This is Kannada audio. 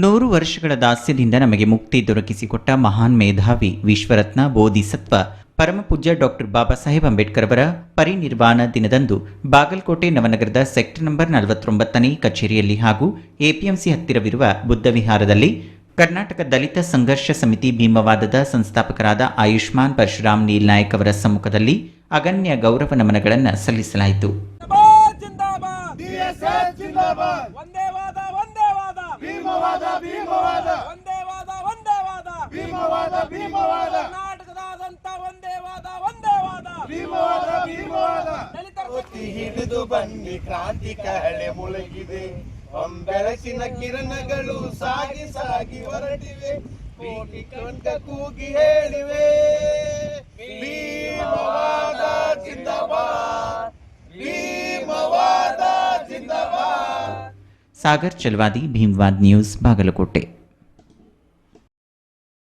100 ವರ್ಷಗಳ ದಾಸ್ಯದಿಂದ ನಮಗೆ ಮುಕ್ತಿ ದೊರಕಿಸಿಕೊಟ್ಟ ಮಹಾನ್ ಮೇಧಾವಿ ವಿಶ್ವರತ್ನ ಬೋಧಿಸತ್ವ ಪರಮಪೂಜ್ಯ ಡಾಕ್ಟರ್ ಬಾಬಾ ಸಾಹೇಬ್ ಅಂಬೇಡ್ಕರ್ ಅವರ ಪರಿನಿರ್ವಾಣ ದಿನದಂದು ಬಾಗಲಕೋಟೆ ನವನಗರದ ಸೆಕ್ಟರ್ ನಂಬರ್ 49ನೇ ಕಚೇರಿಯಲ್ಲಿ ಹಾಗೂ ಎಪಿಎಂಸಿ ಹತ್ತಿರವಿರುವ ಬುದ್ಧ ವಿಹಾರದಲ್ಲಿ ಕರ್ನಾಟಕ ದಲಿತ ಸಂಘರ್ಷ ಸಮಿತಿ ಭೀಮವಾದದ ಸಂಸ್ಥಾಪಕರಾದ ಆಯುಷ್ಮಾನ್ ಪರಶುರಾಮ್ ನೀಲ್ ನಾಯಕ್ ಅವರ ಸಮ್ಮುಖದಲ್ಲಿ ಅಗಣ್ಯ ಗೌರವ ನಮನಗಳನ್ನು ಸಲ್ಲಿಸಲಾಯಿತು. ಹಿಡಿದು ಬನ್ನಿ ಕ್ರಾಂತಿ ಕಹಳೆ ಮುಳುಗಿದೆ, ಬೆಳಕಿನ ಕಿರಣಗಳು ಸಾಗಿ ಸಾಗಿ ಹೊರಟಿವೆ, ಕೋಟಿ ಕಂಠ ಕೂಗಿ ಹೇಳಿವೆ ಭೀಮವಾದ ಜಿಂದಾಬಾದ್, ಭೀಮವಾದ ಜಿಂದಾಬಾದ್. ಸಾಗರ್ ಚಲವಾದಿ, ಭೀಮವಾದ್ ನ್ಯೂಸ್, ಬಾಗಲಕೋಟೆ.